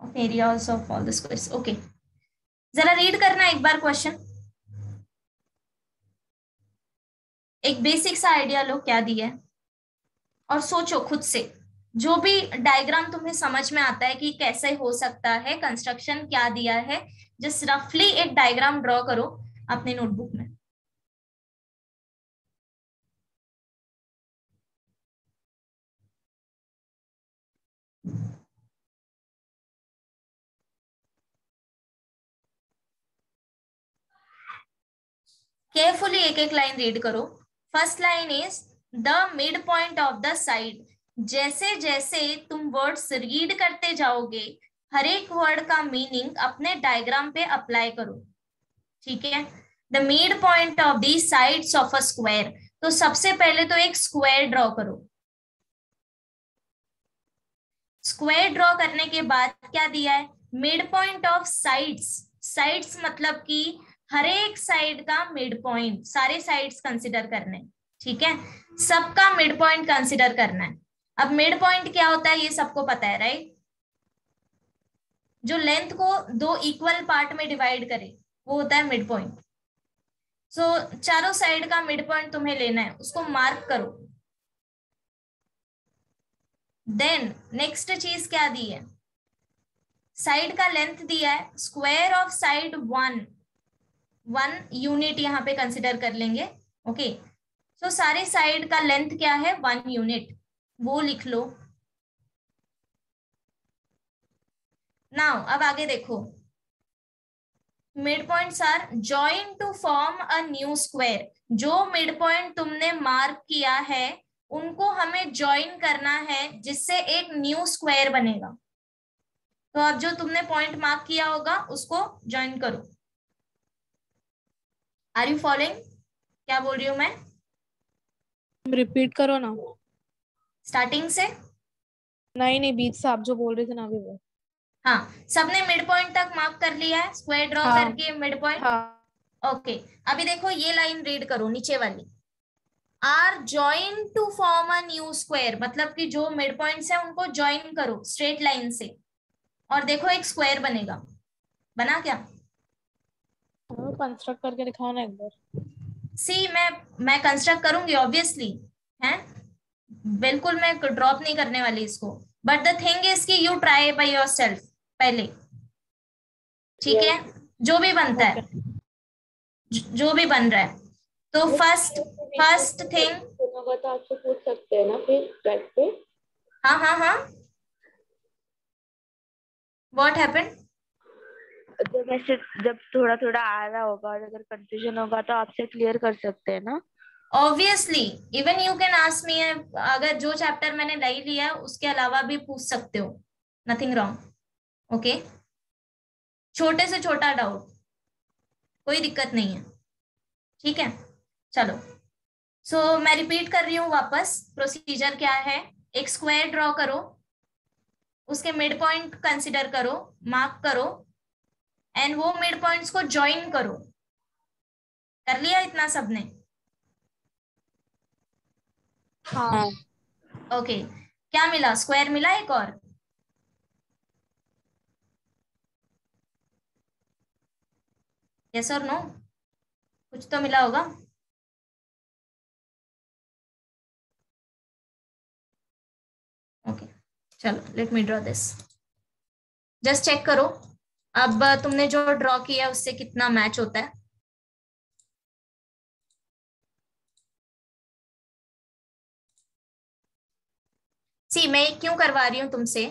of areas of all the squares. Okay, जरा read करना एक बार question. एक basic सा idea लो क्या दिया है और सोचो खुद से. जो भी डायग्राम तुम्हें समझ में आता है कि कैसे हो सकता है, कंस्ट्रक्शन क्या दिया है, जस्ट रफली एक डायग्राम ड्रॉ करो अपने नोटबुक में. केयरफुली एक एक लाइन रीड करो. First line is the mid point of the side. जैसे जैसे तुम वर्ड्स रीड करते जाओगे, हर एक वर्ड का मीनिंग अपने डायग्राम पे अप्लाई करो. ठीक है, the mid point of the sides of a square. तो सबसे पहले तो एक स्क्वायर ड्रॉ करो. स्क्वायर ड्रॉ करने के बाद क्या दिया है? Mid point of sides. Sides मतलब कि हर एक साइड का मिड पॉइंट, सारे साइड्स कंसिडर करने. ठीक है, सबका मिड पॉइंट कंसिडर करना है. अब मिड पॉइंट क्या होता है ये सबको पता है, राइट? जो लेंथ को दो इक्वल पार्ट में डिवाइड करे वो होता है मिड पॉइंट. सो चारों साइड का मिड पॉइंट तुम्हें लेना है, उसको मार्क करो. देन नेक्स्ट चीज क्या दी है? साइड का लेंथ दिया है. स्क्वायर ऑफ साइड 1 यूनिट यहाँ पे कंसिडर कर लेंगे. ओके, सो सारे साइड का लेंथ क्या है? 1 यूनिट, वो लिख लो. नाउ अब आगे देखो. Mid points are join to form a new square. जो मिड पॉइंट तुमने मार्क किया है उनको हमें ज्वाइन करना है, जिससे एक न्यू स्क्वायर बनेगा. तो अब जो तुमने पॉइंट मार्क किया होगा उसको ज्वाइन करो. Are you following? क्या बोल रही हूं मैं? रिपीट करो ना. स्टार्टिंग से. नहीं बीच से आप जो बोल रहे थे ना अभी वो. हाँ, सबने मिड पॉइंट तक मार्क कर लिया है, स्क्वायर ड्रॉ हाँ. करके मिड पॉइंट. हाँ. ओके, अभी देखो ये लाइन रीड करो नीचे वाली. Are join to form a new square, मतलब कि जो मिड पॉइंट्स है उनको ज्वाइन करो स्ट्रेट लाइन से, और देखो एक स्क्वायर बनेगा. बना क्या? कंस्ट्रक्ट करके दिखाओ ना एक बार. सी मैं कंस्ट्रक्ट करूंगी ऑब्वियसली, है बिल्कुल, मैं ड्रॉप नहीं करने वाली इसको. बट द थिंग इज कि यू ट्राई बाय योरसेल्फ पहले. ठीक है, जो भी बनता है, जो भी बन रहा है. तो फर्स्ट थिंग होगा तो आपसे पूछ सकते हैं ना फिर चैट पे. हाँ. What happened? जब थोड़ा थोड़ा आ रहा होगा और अगर कंफ्यूजन होगा तो आपसे क्लियर कर सकते हैं ना. Obviously, even you can ask me. अगर जो चैप्टर मैंने नहीं लिया उसके अलावा भी पूछ सकते हो, नथिंग रॉन्ग. ओके, छोटे से छोटा डाउट, कोई दिक्कत नहीं है. ठीक है, चलो. सो मैं रिपीट कर रही हूँ वापस. प्रोसीजर क्या है? एक स्क्वायर ड्रॉ करो, उसके मिड पॉइंट कंसिडर करो, मार्क करो, एंड वो मिड पॉइंट्स को ज्वाइन करो. कर लिया इतना सबने? हाँ. ओके, क्या मिला? स्क्वायर मिला एक और. यस और नो? कुछ तो मिला होगा. ओके, चलो let me draw this. Just check करो अब तुमने जो ड्रॉ किया उससे कितना मैच होता है. सी मैं क्यों करवा रही हूँ तुमसे?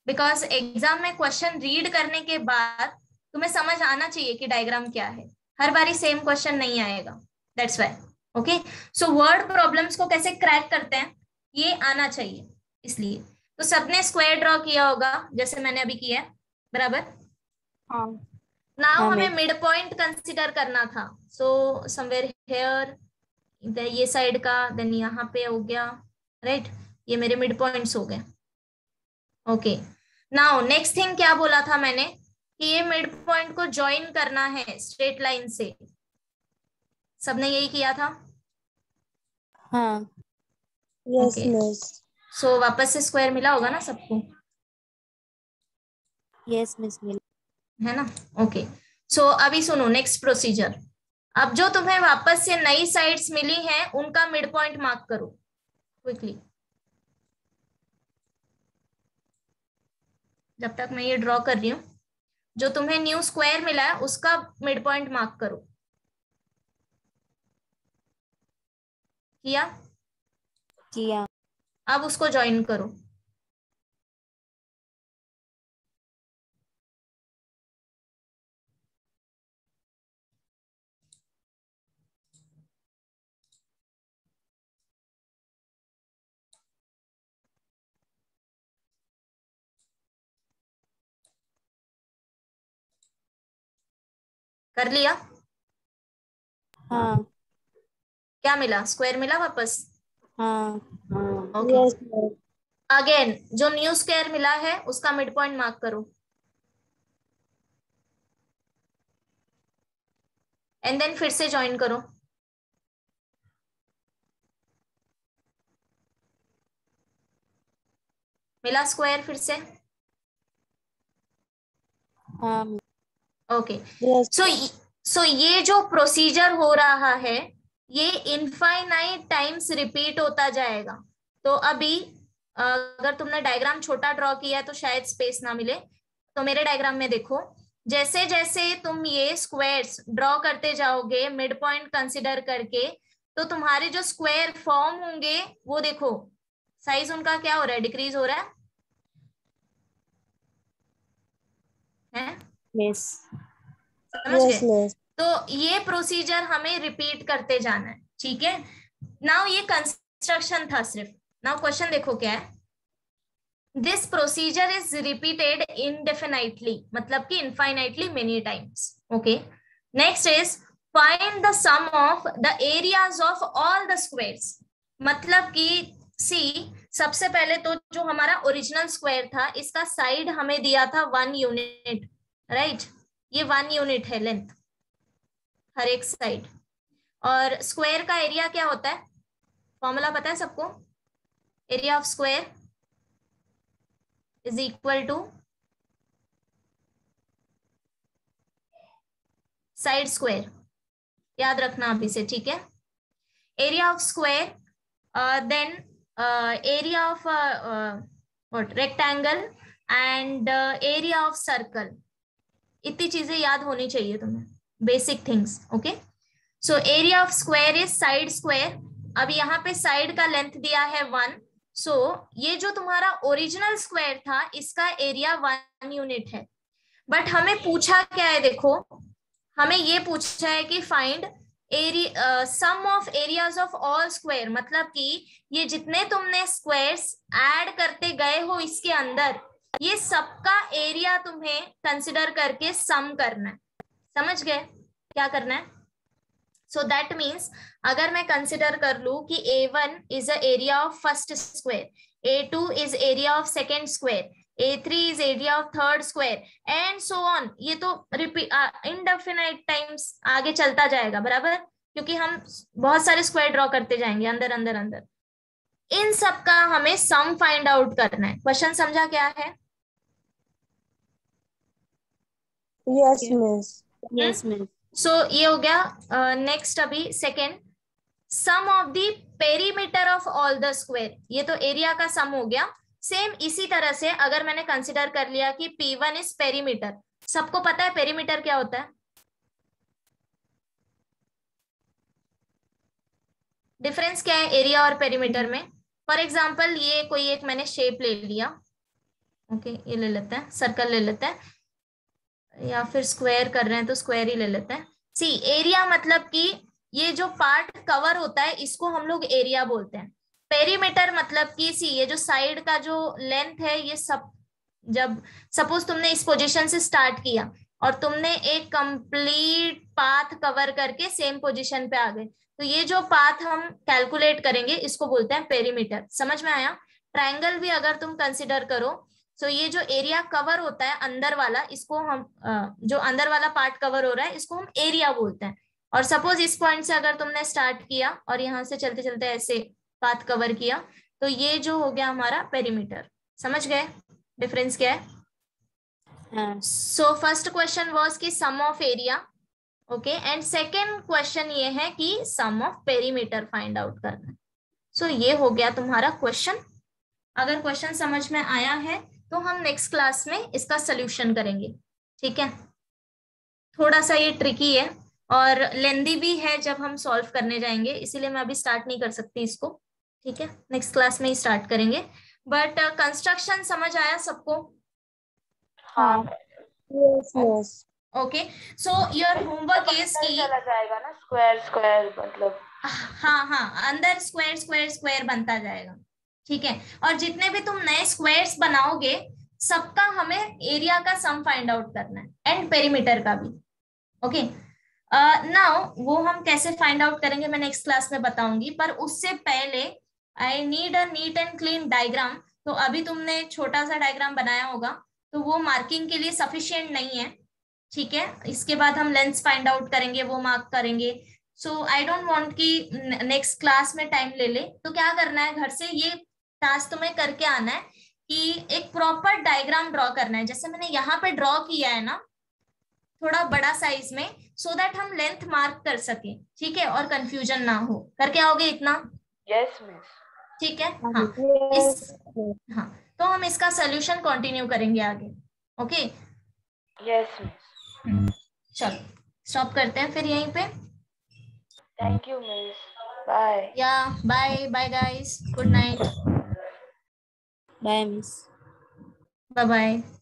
बिकॉज एग्जाम में क्वेश्चन रीड करने के बाद तुम्हें समझ आना चाहिए कि डायग्राम क्या है. हर बारी सेम क्वेश्चन नहीं आएगा, that's why. Okay, so word problems को कैसे क्रैक करते हैं ये आना चाहिए, इसलिए तो सबने स्क्वायर ड्रॉ किया होगा जैसे मैंने अभी किया है, बराबर। हाँ नाउ हाँ हमें मैम। मिड पॉइंट कंसिडर करना था, सो समवेयर हेयर, ये साइड का, देन यहाँ पे हो गया, राइट, ये मेरे मिड पॉइंट्स हो गए। ओके, नाउ नेक्स्ट थिंग क्या बोला था मैंने कि ये मिड पॉइंट को ज्वाइन करना है स्ट्रेट लाइन से, सबने यही किया था। हाँ यस ओके, मिस। सो वापस से स्क्वायर मिला होगा ना सबको, यस मिस मिल। है ना। ओके, सो अभी सुनो नेक्स्ट प्रोसीजर। अब जो तुम्हें वापस से नई साइड्स मिली हैं उनका मिड पॉइंट मार्क करो क्विकली। जब तक मैं ये ड्रॉ कर रही हूँ, जो तुम्हें न्यू स्क्वायर मिला है उसका मिड पॉइंट मार्क करो। किया? किया। अब उसको ज्वाइन करो। कर लिया? हाँ क्या मिला? स्क्वायर मिला वापस? हाँ ओके, यस मिस। अगेन जो न्यू स्क्वायर मिला है उसका मिड पॉइंट मार्क करो, एंड देन फिर से ज्वाइन करो। मिला स्क्वायर फिर से? हाँ ओके, यस। सो ये जो प्रोसीजर हो रहा है ये इनफाइनाइट टाइम्स रिपीट होता जाएगा। तो अभी अगर तुमने डायग्राम छोटा ड्रॉ किया है तो शायद स्पेस ना मिले, तो मेरे डायग्राम में देखो, जैसे जैसे तुम ये स्क्वायर्स ड्रॉ करते जाओगे मिड पॉइंट कंसिडर करके, तो तुम्हारे जो स्क्वायर फॉर्म होंगे वो देखो साइज उनका क्या हो रहा है, डिक्रीज हो रहा है? मिस। समझ यस गए? मिस। तो ये प्रोसीजर हमें रिपीट करते जाना है, ठीक है। नाउ ये कंस्ट्रक्शन था सिर्फ। नाउ क्वेश्चन देखो क्या है, this procedure is repeated indefinitely, मतलब कि infinitely many times. Okay, next is find the sum of the areas of all the squares, मतलब कि सी, सबसे पहले तो जो हमारा ओरिजिनल स्क्वायर था इसका साइड हमें दिया था 1 यूनिट, राइट, ये 1 यूनिट है लेंथ हर एक साइड। और स्क्वायर का एरिया क्या होता है, फॉर्मूला पता है सबको? Area of square is equal to side square, याद रखना अभी से, ठीक है। Area of square, then area of what, rectangle, and area of circle. इतनी चीजें याद होनी चाहिए तुम्हें, basic things. Okay, so area of square is side square. अब यहाँ पे साइड का लेंथ दिया है 1, सो ये जो तुम्हारा ओरिजिनल स्क्वायर था इसका एरिया 1 यूनिट है। बट हमें पूछा क्या है, देखो हमें ये पूछा है कि find area sum of areas of all square, मतलब कि ये जितने तुमने स्क्वायर्स ऐड करते गए हो इसके अंदर, ये सबका एरिया तुम्हें कंसिडर करके सम करना है। समझ गए क्या करना है? सो दैट मीन्स अगर मैं कंसिडर कर लू कि A1 is a area of first square, A2 is area of second square, A3 is area of third square, and so on, ये तो इनडेफिनाइट टाइम्स आगे चलता जाएगा, बराबर, क्योंकि हम बहुत सारे स्क्वायर ड्रॉ करते जाएंगे अंदर अंदर अंदर। इन सब का हमें सम फाइंड आउट करना है। क्वेश्चन समझा क्या है? Yes miss. Yes miss. So ये हो गया। नेक्स्ट अभी second, sum of the perimeter of all the square, ये तो एरिया का सम हो गया। सेम इसी तरह से अगर मैंने कंसिडर कर लिया कि P1 इज पेरीमीटर, सबको पता है पेरीमीटर क्या होता है? डिफरेंस क्या है एरिया और पेरीमीटर में? फॉर एग्जाम्पल ये कोई एक मैंने शेप ले लिया, ओके, ये ले लेते हैं, सर्कल ले लेते हैं, या फिर स्क्वायर कर रहे हैं तो स्क्वायर ही ले लेते हैं। सी, एरिया मतलब कि ये जो पार्ट कवर होता है इसको हम लोग एरिया बोलते हैं। पेरीमीटर मतलब कि सी ये जो साइड का जो लेंथ है ये सब, जब सपोज तुमने इस पोजीशन से स्टार्ट किया और तुमने एक कंप्लीट पाथ कवर करके सेम पोजीशन पे आ गए, तो ये जो पाथ हम कैलकुलेट करेंगे इसको बोलते हैं पेरीमीटर। समझ में आया? ट्रायंगल भी अगर तुम कंसिडर करो तो ये जो एरिया कवर होता है अंदर वाला, इसको हम जो अंदर वाला पार्ट कवर हो रहा है इसको हम एरिया बोलते हैं। और सपोज इस पॉइंट से अगर तुमने स्टार्ट किया और यहाँ से चलते चलते ऐसे पाथ कवर किया, तो ये जो हो गया हमारा पेरीमीटर। समझ गए डिफरेंस क्या है? सो फर्स्ट क्वेश्चन वाज कि sum of area, okay, and second question ये है कि sum of perimeter find out करना है। सो ये हो गया तुम्हारा क्वेश्चन। अगर क्वेश्चन समझ में आया है तो हम नेक्स्ट क्लास में इसका सोल्यूशन करेंगे, ठीक है? थोड़ा सा ये ट्रिकी है और लेंदी भी है जब हम सॉल्व करने जाएंगे, इसीलिए मैं अभी स्टार्ट नहीं कर सकती इसको, ठीक है? नेक्स्ट क्लास में ही स्टार्ट करेंगे। बट कंस्ट्रक्शन समझ आया सबको? हाँ। Okay, so your homework is कि चला जाएगा ना, स्क्वायर स्क्वायर मतलब। हाँ हाँ, अंदर स्क्वायर स्क्वायर स्क्वायर बनता जाएगा, ठीक है? और जितने भी तुम नए स्क्वायर्स बनाओगे सबका हमें एरिया का सम फाइंड आउट करना है एंड पेरीमीटर का भी, ओके? नाउ वो हम कैसे फाइंड आउट करेंगे मैं नेक्स्ट क्लास में बताऊंगी, पर उससे पहले I need a neat and clean diagram. तो अभी तुमने छोटा सा डायग्राम बनाया होगा, तो वो मार्किंग के लिए सफिशिएंट नहीं है, ठीक है? इसके बाद हम लेंस फाइंड आउट करेंगे, वो मार्क करेंगे। सो आई डोंट वांट कि नेक्स्ट क्लास में टाइम ले ले, तो क्या करना है, घर से ये टास्क तुम्हें करके आना है कि एक प्रॉपर डायग्राम ड्रॉ करना है, जैसे मैंने यहाँ पे ड्रॉ किया है ना, थोड़ा बड़ा साइज में, सो दैट हम लेंथ मार्क कर सके, ठीक है? और कंफ्यूजन ना हो। करके आओगे इतना? Yes miss. ठीक है, हाँ। हाँ, तो हम इसका सोल्यूशन कंटिन्यू करेंगे आगे, ओके? Yes miss. चलो स्टॉप करते हैं फिर यहीं पे। Thank you miss, bye. या bye bye guys, good night, bye miss. Bye bye.